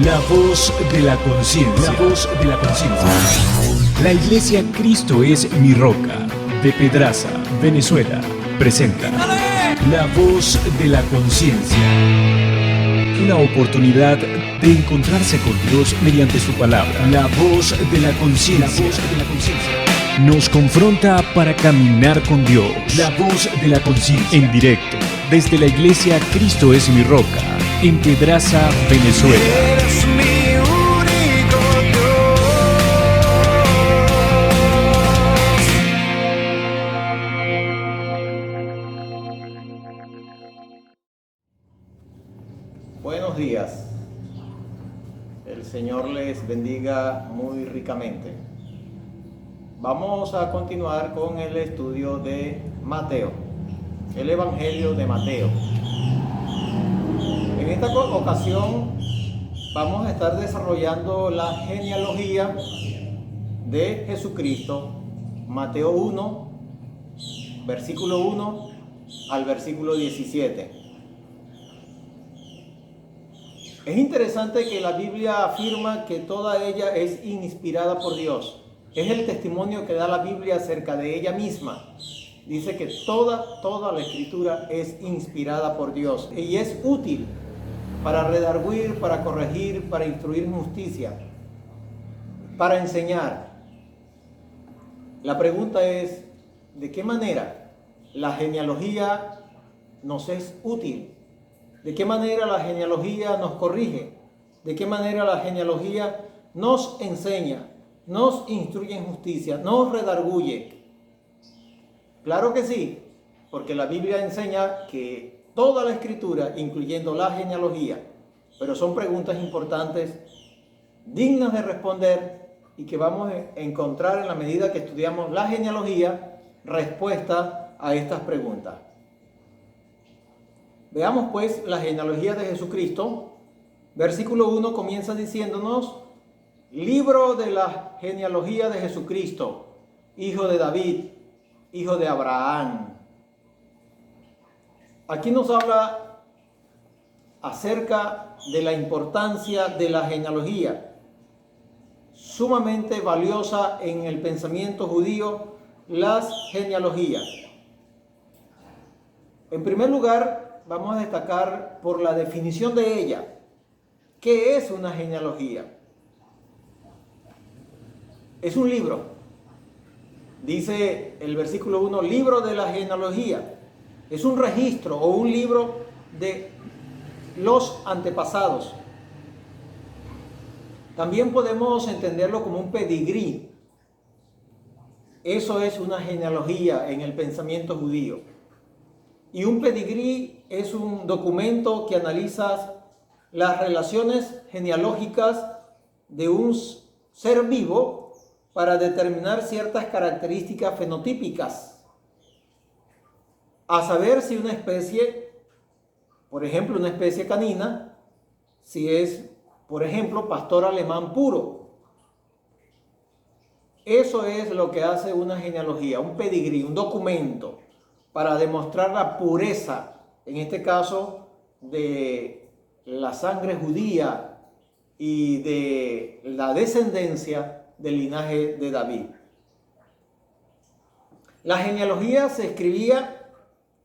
La voz de la conciencia. La voz de la conciencia. La Iglesia Cristo es mi roca, de Pedraza, Venezuela, presenta La voz de la conciencia. Una oportunidad de encontrarse con Dios mediante su palabra. La voz de la conciencia. Nos confronta para caminar con Dios. La voz de la conciencia. En directo, desde la Iglesia Cristo es mi roca, en Pedraza, Venezuela. Eres mi único Dios. Buenos días. El Señor les bendiga muy ricamente. Vamos a continuar con el estudio de Mateo, el Evangelio de Mateo. En esta ocasión vamos a estar desarrollando la genealogía de Jesucristo, Mateo 1, versículo 1 al versículo 17. Es interesante que la Biblia afirma que toda ella es inspirada por Dios. Es el testimonio que da la Biblia acerca de ella misma. Dice que toda la Escritura es inspirada por Dios y es útil para redarguir, para corregir, para instruir en justicia, para enseñar. La pregunta es, ¿de qué manera la genealogía nos es útil? ¿De qué manera la genealogía nos corrige? ¿De qué manera la genealogía nos enseña, nos instruye en justicia, nos redarguye? Claro que sí, porque la Biblia enseña que toda la Escritura, incluyendo la genealogía, pero son preguntas importantes, dignas de responder y que vamos a encontrar en la medida que estudiamos la genealogía, respuesta a estas preguntas. Veamos pues la genealogía de Jesucristo. Versículo 1 comienza diciéndonos: libro de la genealogía de Jesucristo, hijo de David, hijo de Abraham. Aquí nos habla acerca de la importancia de la genealogía, sumamente valiosa en el pensamiento judío, las genealogías. En primer lugar, vamos a destacar por la definición de ella. ¿Qué es una genealogía? Es un libro. Dice el versículo 1, libro de la genealogía. Es un registro o un libro de los antepasados. También podemos entenderlo como un pedigrí. Eso es una genealogía en el pensamiento judío. Y un pedigrí es un documento que analiza las relaciones genealógicas de un ser vivo para determinar ciertas características fenotípicas. A saber si una especie, por ejemplo, una especie canina, si es, por ejemplo, pastor alemán puro. Eso es lo que hace una genealogía, un pedigrí, un documento para demostrar la pureza, en este caso, de la sangre judía y de la descendencia del linaje de David. La genealogía se escribía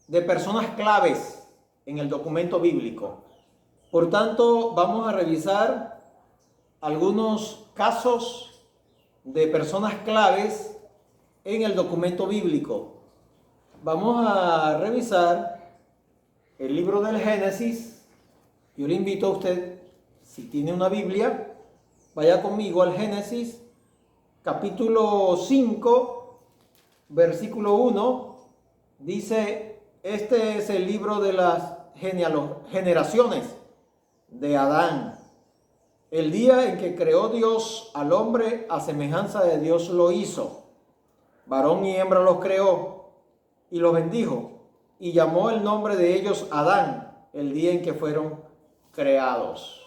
de personas claves en el documento bíblico. Por tanto, vamos a revisar algunos casos de personas claves en el documento bíblico. Vamos a revisar el libro del Génesis. Yo le invito a usted, si tiene una Biblia, vaya conmigo al Génesis, capítulo 5, versículo 1, dice: este es el libro de las generaciones de Adán. El día en que creó Dios al hombre, a semejanza de Dios lo hizo. Varón y hembra los creó y los bendijo. Y llamó el nombre de ellos Adán, el día en que fueron creados.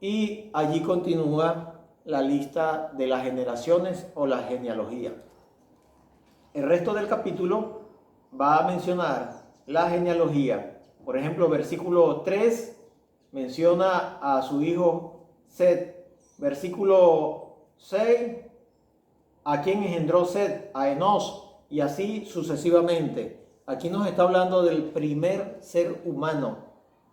Y allí continúa la lista de las generaciones o la genealogía. El resto del capítulo va a mencionar la genealogía. Por ejemplo, versículo 3 menciona a su hijo Set. Versículo 6, ¿a quién engendró Set? A Enos, y así sucesivamente. Aquí nos está hablando del primer ser humano,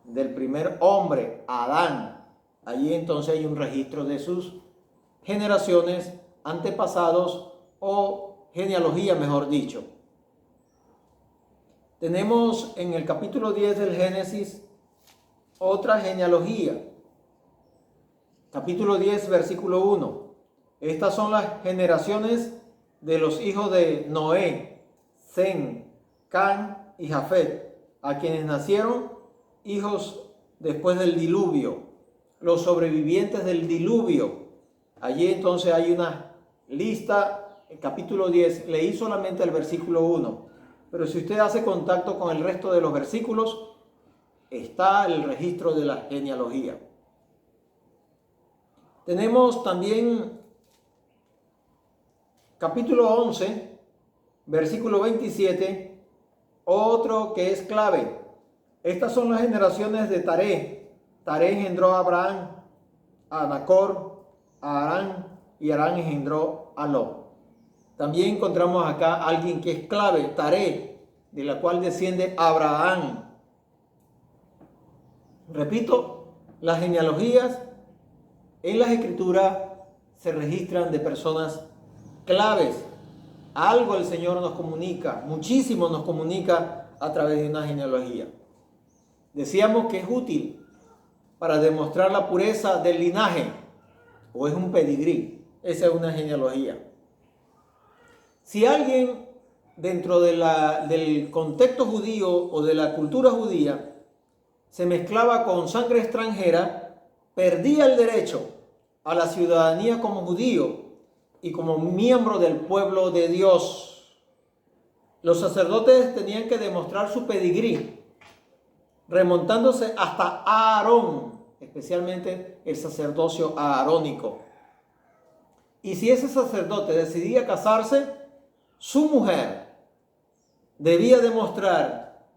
del primer hombre, Adán. Allí entonces hay un registro de sus generaciones, antepasados o genealogía, mejor dicho. Tenemos en el capítulo 10 del Génesis otra genealogía. Capítulo 10, versículo 1. Estas son las generaciones de los hijos de Noé, Sem, Can y Jafet, a quienes nacieron hijos después del diluvio, los sobrevivientes del diluvio. Allí entonces hay una lista, el capítulo 10, leí solamente el versículo 1, pero si usted hace contacto con el resto de los versículos, está el registro de la genealogía. Tenemos también capítulo 11, versículo 27, otro que es clave. Estas son las generaciones de Taré. Taré engendró a Abraham, a Nacor, a Harán, y Harán engendró a Lot. También encontramos acá alguien que es clave, Taré, de la cual desciende Abraham. Repito, las genealogías en las escrituras se registran de personas claves. Algo el Señor nos comunica, muchísimo nos comunica a través de una genealogía. Decíamos que es útil para demostrar la pureza del linaje, o es un pedigrí. Esa es una genealogía. Si alguien dentro del contexto judío o de la cultura judía se mezclaba con sangre extranjera, perdía el derecho a la ciudadanía como judío y como miembro del pueblo de Dios. Los sacerdotes tenían que demostrar su pedigrí, remontándose hasta Aarón, especialmente el sacerdocio aarónico. Y si ese sacerdote decidía casarse, su mujer debía demostrar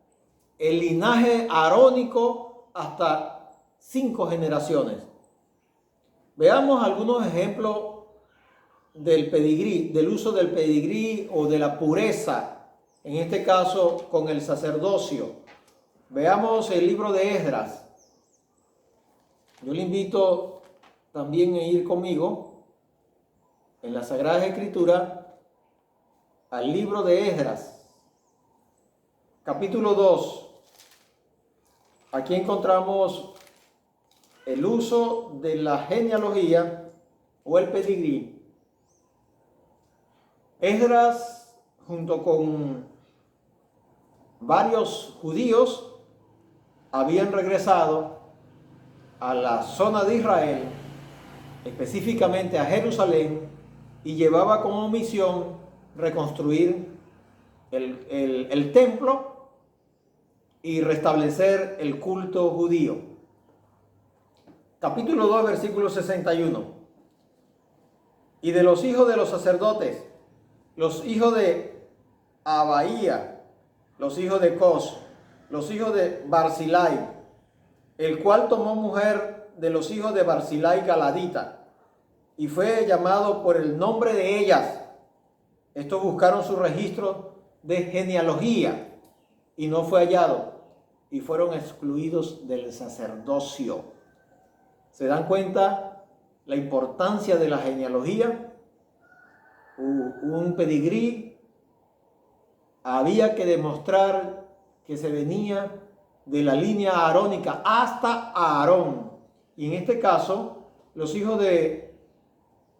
el linaje aarónico hasta 5 generaciones. Veamos algunos ejemplos del pedigrí, del uso del pedigrí o de la pureza, en este caso con el sacerdocio. Veamos el libro de Esdras. Yo le invito también a ir conmigo en la Sagrada Escritura al libro de Esdras, capítulo 2. Aquí encontramos el uso de la genealogía o el pedigrí. Esdras, junto con varios judíos, habían regresado a la zona de Israel, específicamente a Jerusalén, y llevaba como misión reconstruir el templo y restablecer el culto judío. Capítulo 2, versículo 61. Y de los hijos de los sacerdotes, los hijos de Abaía, los hijos de Cos, los hijos de Barzilai, el cual tomó mujer de los hijos de Barzilai Galadita, y fue llamado por el nombre de ellas. Estos buscaron su registro de genealogía, y no fue hallado, y fueron excluidos del sacerdocio. ¿Se dan cuenta la importancia de la genealogía? Un pedigrí. Había que demostrar que se venía de la línea aarónica hasta Aarón. Y en este caso, los hijos de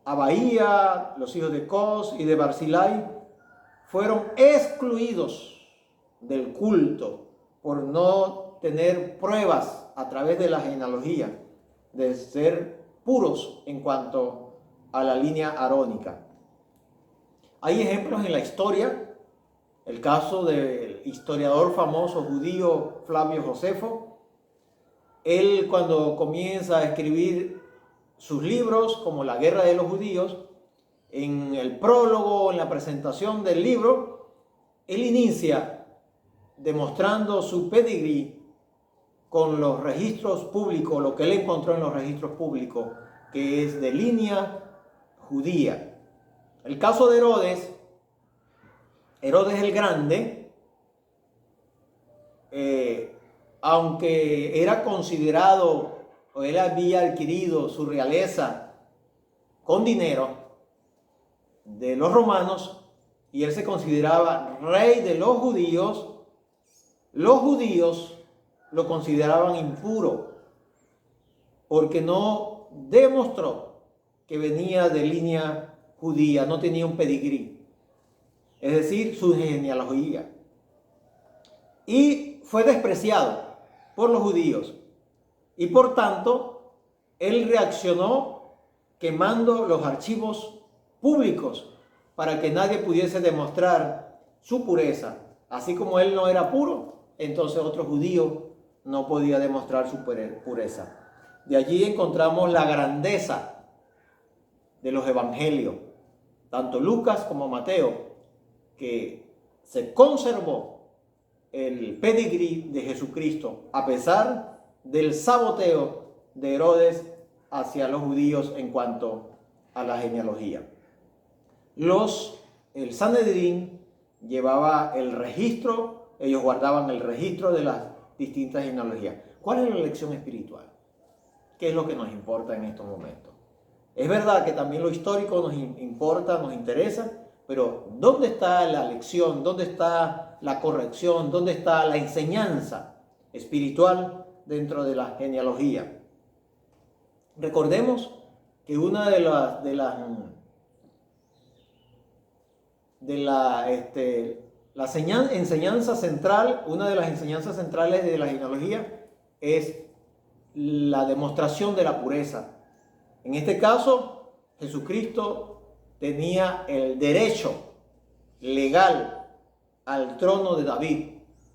Abaía, los hijos de Cos y de Barzilai fueron excluidos del culto por no tener pruebas a través de la genealogía de ser puros en cuanto a la línea arónica. Hay ejemplos en la historia. El caso del historiador famoso judío Flavio Josefo. Él, cuando comienza a escribir sus libros, como La Guerra de los Judíos, en el prólogo, en la presentación del libro, él inicia demostrando su pedigrí con los registros públicos, lo que él encontró en los registros públicos, que es de línea judía. El caso de Herodes el Grande, aunque era considerado o él había adquirido su realeza con dinero de los romanos y él se consideraba rey de los judíos lo consideraban impuro porque no demostró que venía de línea judía, no tenía un pedigrí, es decir, su genealogía. Y fue despreciado por los judíos y por tanto él reaccionó quemando los archivos públicos para que nadie pudiese demostrar su pureza. Así como él no era puro, entonces otro judío no podía demostrar su pureza. De allí encontramos la grandeza de los evangelios, tanto Lucas como Mateo, que se conservó el pedigrí de Jesucristo a pesar del saboteo de Herodes hacia los judíos en cuanto a la genealogía. El Sanedrín llevaba el registro, ellos guardaban el registro de las distintas genealogías. ¿Cuál es la lección espiritual? ¿Qué es lo que nos importa en estos momentos? Es verdad que también lo histórico nos importa, nos interesa, pero ¿dónde está la lección? ¿Dónde está la corrección? ¿Dónde está la enseñanza espiritual dentro de la genealogía? Recordemos que una de las enseñanzas centrales de la genealogía es la demostración de la pureza. En este caso, Jesucristo tenía el derecho legal al trono de David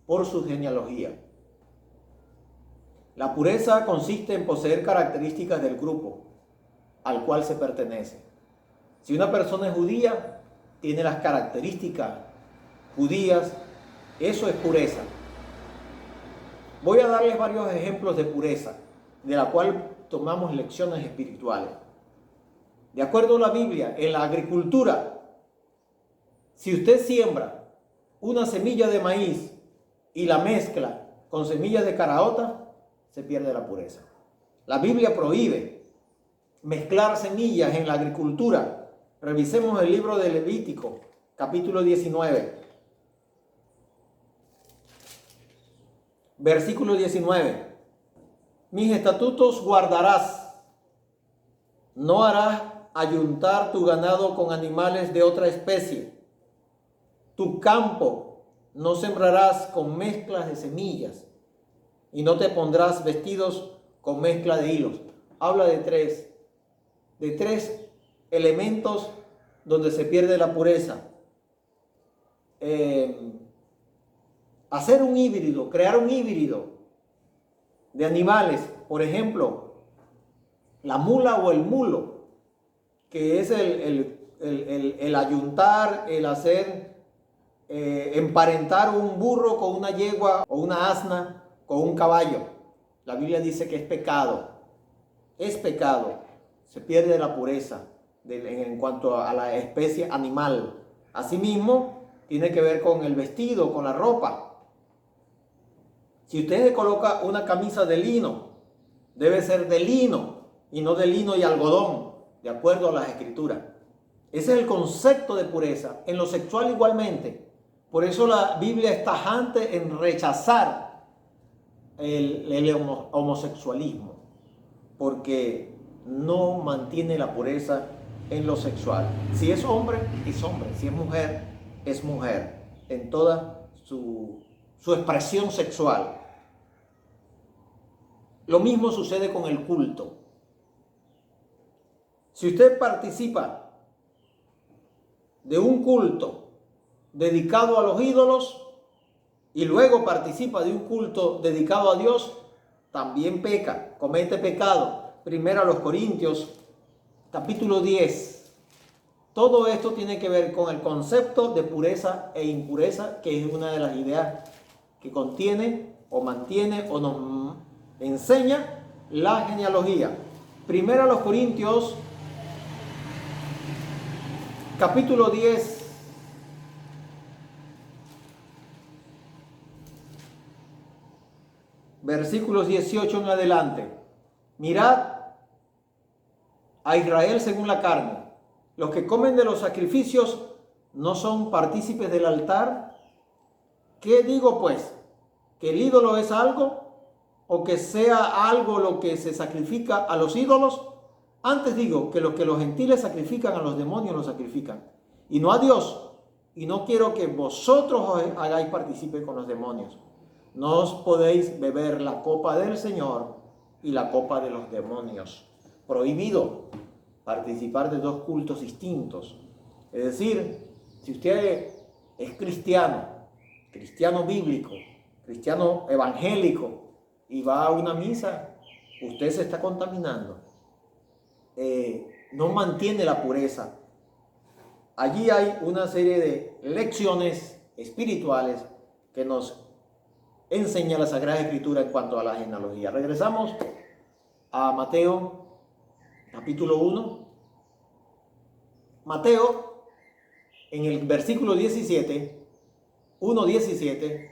por su genealogía. La pureza consiste en poseer características del grupo al cual se pertenece. Si una persona es judía, tiene las características judías, eso es pureza. Voy a darles varios ejemplos de pureza, de la cual tomamos lecciones espirituales. De acuerdo a la Biblia, en la agricultura, si usted siembra una semilla de maíz y la mezcla con semillas de caraota, se pierde la pureza. La Biblia prohíbe mezclar semillas en la agricultura. Revisemos el libro de Levítico, capítulo 19. Versículo 19. Mis estatutos guardarás. No harás ayuntar tu ganado con animales de otra especie. Tu campo no sembrarás con mezclas de semillas. Y no te pondrás vestidos con mezcla de hilos. Habla de tres elementos donde se pierde la pureza. Hacer un híbrido, crear un híbrido de animales, por ejemplo, la mula o el mulo, que es el ayuntar, el hacer, emparentar un burro con una yegua o una asna con un caballo. La Biblia dice que es pecado, se pierde la pureza en cuanto a la especie animal. Asimismo, tiene que ver con el vestido, con la ropa. Si usted se coloca una camisa de lino, debe ser de lino y no de lino y algodón, de acuerdo a las escrituras. Ese es el concepto de pureza. En lo sexual igualmente. Por eso la Biblia es tajante en rechazar el homosexualismo, porque no mantiene la pureza en lo sexual. Si es hombre, es hombre. Si es mujer en toda su expresión sexual. Lo mismo sucede con el culto. Si usted participa de un culto dedicado a los ídolos y luego participa de un culto dedicado a Dios, también peca, comete pecado. Primero a los Corintios, capítulo 10. Todo esto tiene que ver con el concepto de pureza e impureza, que es una de las ideas que contiene o mantiene o nos enseña la genealogía. Primera a los Corintios, capítulo 10, versículos 18 en adelante. Mirad a Israel según la carne. Los que comen de los sacrificios no son partícipes del altar. ¿Qué digo pues? ¿Que el ídolo es algo? ¿O que sea algo lo que se sacrifica a los ídolos? Antes digo que lo que los gentiles sacrifican a los demonios lo sacrifican, y no a Dios. Y no quiero que vosotros os hagáis partícipe con los demonios. No os podéis beber la copa del Señor y la copa de los demonios. Prohibido participar de dos cultos distintos. Es decir, si usted es cristiano, cristiano bíblico, cristiano evangélico, y va a una misa, usted se está contaminando. No mantiene la pureza. Allí hay una serie de lecciones espirituales que nos enseña la Sagrada Escritura en cuanto a la genealogía. Regresamos a Mateo, capítulo 1. Mateo, en el versículo 17, 1:17,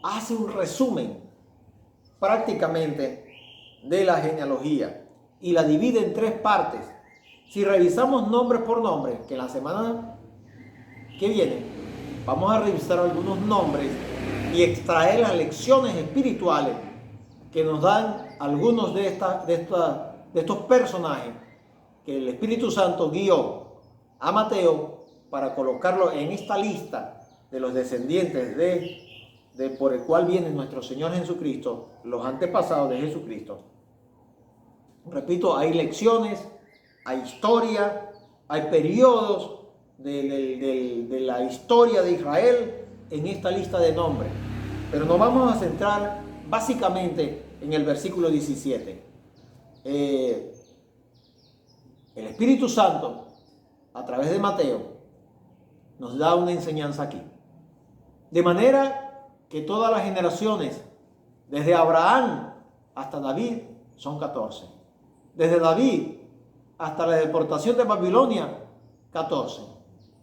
hace un resumen prácticamente de la genealogía y la divide en tres partes. Si revisamos nombre por nombre, que en la semana que viene vamos a revisar algunos nombres y extraer las lecciones espirituales que nos dan algunos de estos personajes que el Espíritu Santo guió a Mateo para colocarlo en esta lista de los descendientes por el cual viene nuestro Señor Jesucristo, los antepasados de Jesucristo. Repito, hay lecciones, hay historia, hay periodos de la historia de Israel en esta lista de nombres. Pero nos vamos a centrar básicamente en el versículo 17. El Espíritu Santo, a través de Mateo, nos da una enseñanza aquí. De manera que todas las generaciones, desde Abraham hasta David, son 14. Desde David hasta la deportación de Babilonia, 14.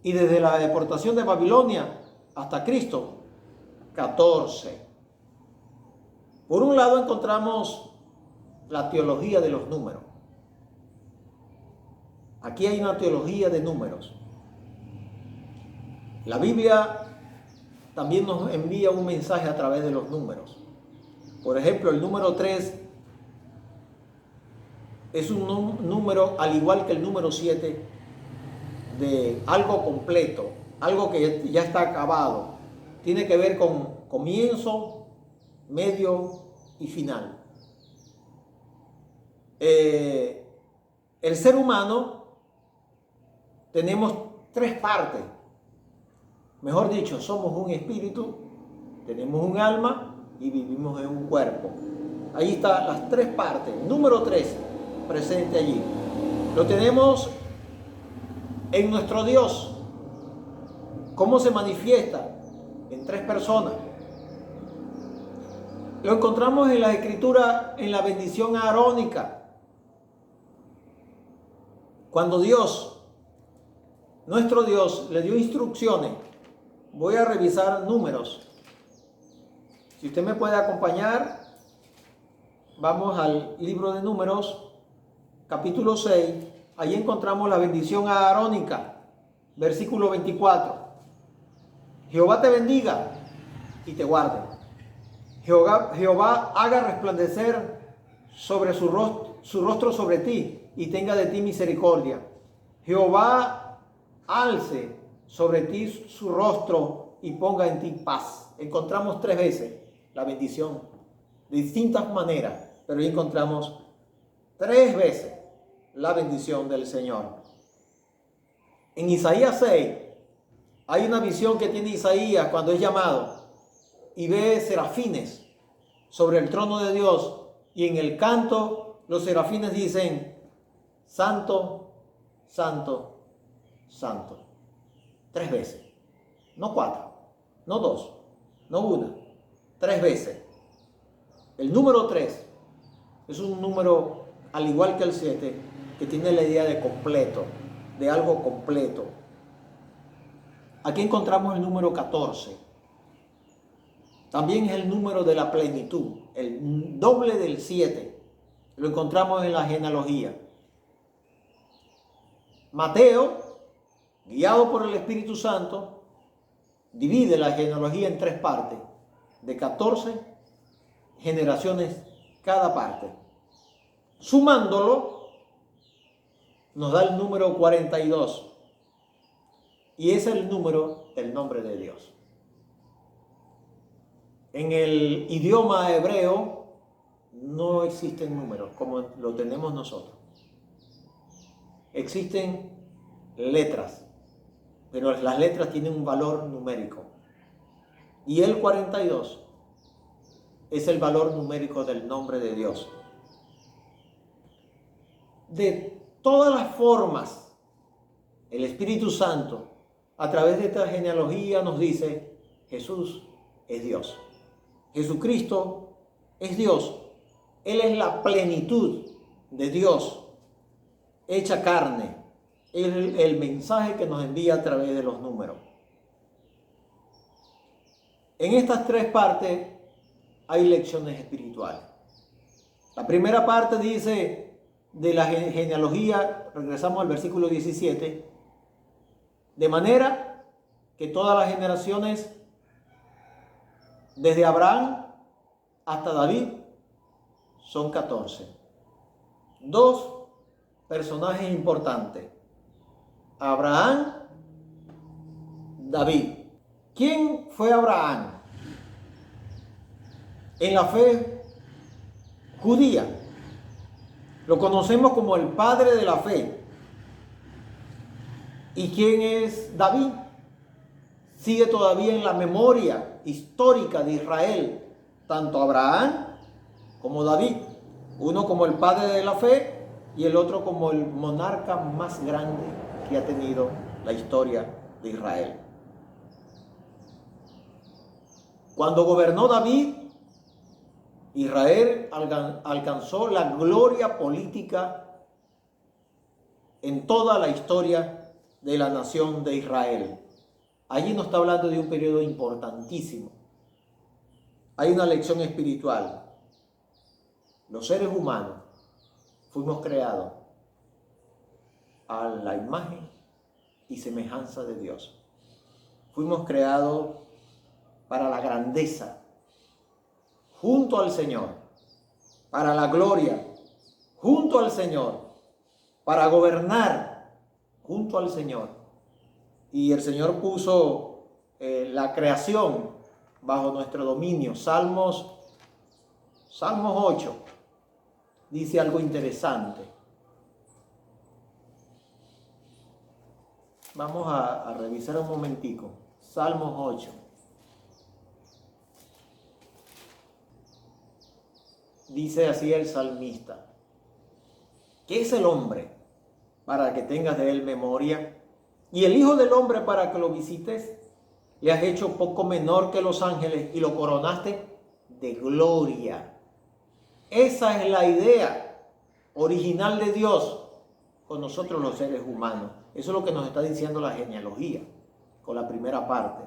Y desde la deportación de Babilonia hasta Cristo, 14. Por un lado encontramos la teología de los números. Aquí hay una teología de números. La Biblia también nos envía un mensaje a través de los números. Por ejemplo, el número 3 es un número, al igual que el número 7, de algo completo, algo que ya está acabado. Tiene que ver con comienzo, medio y final. El ser humano tenemos tres partes. Mejor dicho, somos un espíritu, tenemos un alma y vivimos en un cuerpo. Ahí están las tres partes. Número 3, presente allí. Lo tenemos en nuestro Dios. ¿Cómo se manifiesta? En tres personas. Lo encontramos en la Escritura, en la bendición arónica. Cuando Dios, nuestro Dios, le dio instrucciones. Voy a revisar números. Si usted me puede acompañar, vamos al libro de Números, capítulo 6. Ahí encontramos la bendición arónica, versículo 24. Jehová te bendiga y te guarde. Jehová haga resplandecer sobre su rostro sobre ti y tenga de ti misericordia. Jehová alce sobre ti su rostro y ponga en ti paz. Encontramos 3 veces la bendición de distintas maneras, pero ahí encontramos 3 veces la bendición del Señor. En Isaías 6 hay una visión que tiene Isaías cuando es llamado y ve serafines sobre el trono de Dios, y en el canto los serafines dicen: Santo, Santo, Santo. 3 veces, no 4, no 2, no 1, 3 veces. El número 3 Es un número, al igual que el 7, que tiene la idea de completo, de algo completo. Aquí encontramos el número 14. También es el número de la plenitud, el doble del 7. Lo encontramos en la genealogía. Mateo, guiado por el Espíritu Santo, divide la genealogía en 3 partes, de 14 generaciones cada parte. Sumándolo, nos da el número 42. Y es el número del nombre de Dios. En el idioma hebreo no existen números como lo tenemos nosotros. Existen letras, pero las letras tienen un valor numérico. Y el 42 es el valor numérico del nombre de Dios. De todas las formas, el Espíritu Santo, a través de esta genealogía, nos dice: Jesús es Dios. Jesucristo es Dios. Él es la plenitud de Dios hecha carne. Es el mensaje que nos envía a través de los números. En estas 3 partes hay lecciones espirituales. La primera parte dice de la genealogía, regresamos al versículo 17, de manera que todas las generaciones, desde Abraham hasta David, son 14. 2 personajes importantes: Abraham, David. ¿Quién fue Abraham? En la fe judía lo conocemos como el padre de la fe. ¿Y quién es David? Sigue todavía en la memoria histórica de Israel, tanto Abraham como David, uno como el padre de la fe y el otro como el monarca más grande que ha tenido la historia de Israel. Cuando gobernó David, Israel alcanzó la gloria política en toda la historia de la nación de Israel. Allí nos está hablando de un periodo importantísimo. Hay una lección espiritual. Los seres humanos fuimos creados a la imagen y semejanza de Dios. Fuimos creados para la grandeza, junto al Señor, para la gloria, junto al Señor, para gobernar, junto al Señor. Y el Señor puso la creación bajo nuestro dominio. Salmos 8 dice algo interesante. Vamos a revisar un momentico. Salmos 8. Dice así el salmista: ¿qué es el hombre para que tengas de él memoria? Y el Hijo del Hombre para que lo visites. Le has hecho poco menor que los ángeles y lo coronaste de gloria. Esa es la idea original de Dios con nosotros los seres humanos. Eso es lo que nos está diciendo la genealogía con la primera parte.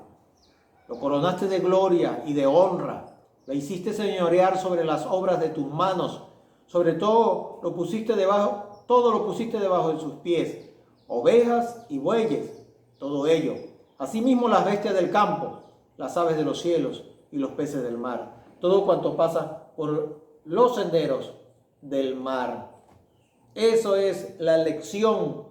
Lo coronaste de gloria y de honra. Le hiciste señorear sobre las obras de tus manos. Sobre todo lo pusiste debajo de sus pies. Ovejas y bueyes, todo ello. Asimismo las bestias del campo, las aves de los cielos y los peces del mar. Todo cuanto pasa por los senderos del mar. Eso es la lección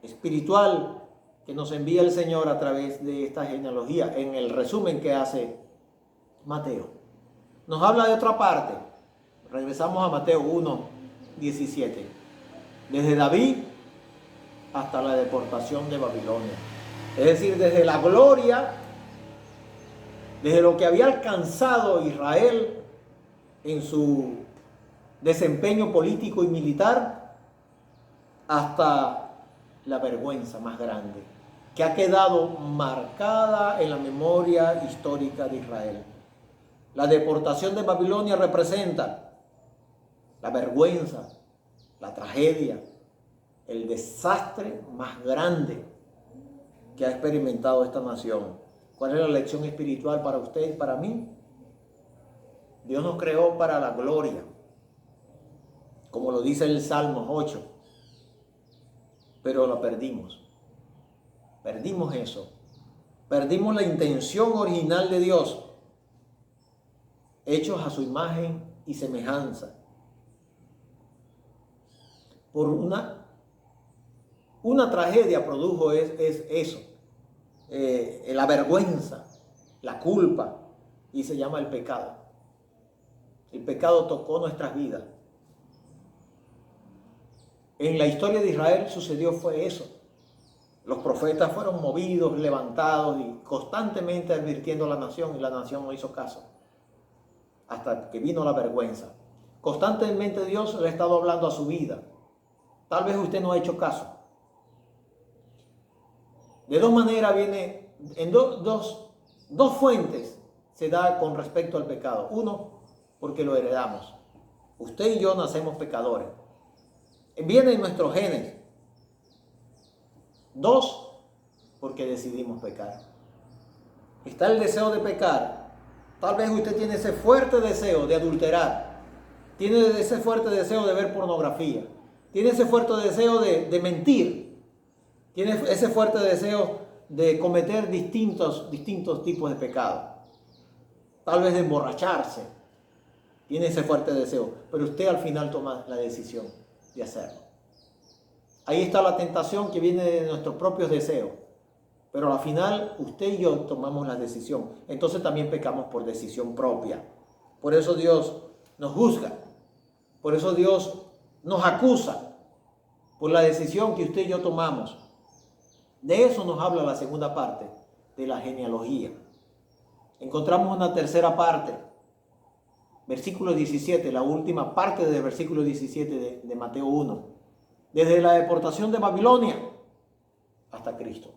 espiritual que nos envía el Señor a través de esta genealogía, en el resumen que hace Mateo. Nos habla de otra parte. Regresamos a Mateo 1:17. Desde David hasta la deportación de Babilonia. Es decir, desde la gloria, desde lo que había alcanzado Israel en su desempeño político y militar, hasta la vergüenza más grande, que ha quedado marcada en la memoria histórica de Israel. La deportación de Babilonia representa la vergüenza, la tragedia, el desastre más grande que ha experimentado esta nación. ¿Cuál es la lección espiritual para usted y para mí? Dios nos creó para la gloria, como lo dice el Salmo 8, pero la perdimos. Perdimos eso. Perdimos la intención original de Dios, hechos a su imagen y semejanza. Por una tragedia produjo es eso, la vergüenza, la culpa, y se llama el pecado. El pecado tocó nuestras vidas. En la historia de Israel fue eso. Los profetas fueron movidos, levantados y constantemente advirtiendo a la nación, y la nación no hizo caso. Hasta que vino la vergüenza. Constantemente Dios le ha estado hablando a su vida. Tal vez usted no ha hecho caso. De dos maneras viene, en dos fuentes se da con respecto al pecado. Uno, porque lo heredamos. Usted y yo nacemos pecadores. Viene en nuestros genes. Dos, porque decidimos pecar. Está el deseo de pecar. Tal vez usted tiene ese fuerte deseo de adulterar. Tiene ese fuerte deseo de ver pornografía. Tiene ese fuerte deseo de mentir. Tiene ese fuerte deseo de cometer distintos tipos de pecado. Tal vez de emborracharse. Tiene ese fuerte deseo. Pero usted al final toma la decisión de hacerlo. Ahí está la tentación que viene de nuestros propios deseos. Pero al final usted y yo tomamos la decisión. Entonces también pecamos por decisión propia. Por eso Dios nos juzga. Por eso Dios nos acusa por la decisión que usted y yo tomamos. De eso nos habla la segunda parte de la genealogía. Encontramos una tercera parte. Versículo 17, la última parte del versículo 17 de Mateo 1. Desde la deportación de Babilonia hasta Cristo.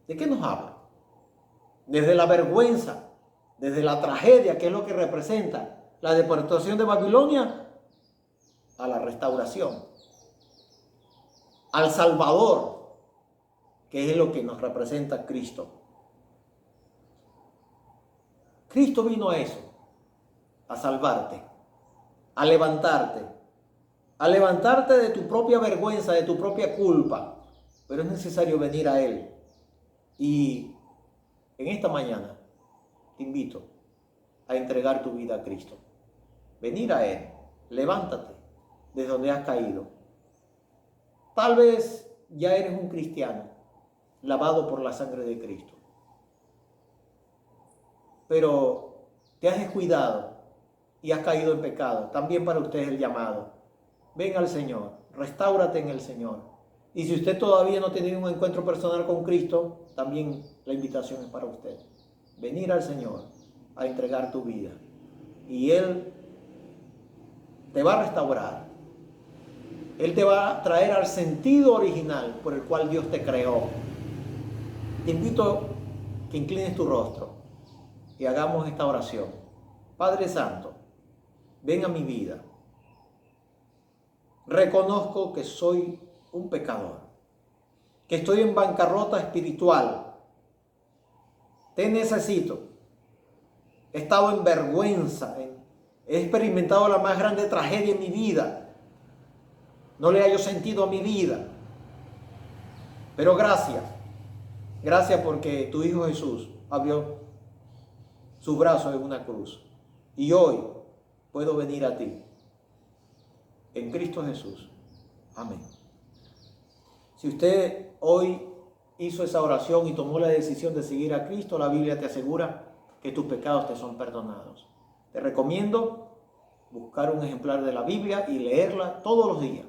¿De qué nos habla? Desde la vergüenza, desde la tragedia, que es lo que representa la deportación de Babilonia, a la restauración, al Salvador, que es lo que nos representa Cristo. Cristo vino a eso, a salvarte, a levantarte de tu propia vergüenza, de tu propia culpa. Pero es necesario venir a Él. Y en esta mañana te invito a entregar tu vida a Cristo. Venir a Él. Levántate desde donde has caído. Tal vez ya eres un cristiano, lavado por la sangre de Cristo. Pero te has descuidado y has caído en pecado. También para usted es el llamado. Ven al Señor, restáurate en el Señor. Y si usted todavía no ha tenido un encuentro personal con Cristo, también la invitación es para usted. Venir al Señor a entregar tu vida. Y Él te va a restaurar. Él te va a traer al sentido original por el cual Dios te creó. Te invito a que inclines tu rostro y hagamos esta oración. Padre Santo, ven a mi vida. Reconozco que soy un pecador, que estoy en bancarrota espiritual. Te necesito. He estado en vergüenza, he experimentado la más grande tragedia en mi vida. No le hallo sentido a mi vida. Pero gracias porque tu Hijo Jesús abrió su brazo en una cruz. Y hoy puedo venir a ti. En Cristo Jesús. Amén. Si usted hoy hizo esa oración y tomó la decisión de seguir a Cristo, la Biblia te asegura que tus pecados te son perdonados. Te recomiendo buscar un ejemplar de la Biblia y leerla todos los días.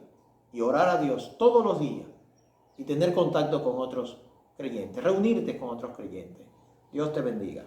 Y orar a Dios todos los días. Y tener contacto con otros creyentes. Reunirte con otros creyentes. Dios te bendiga.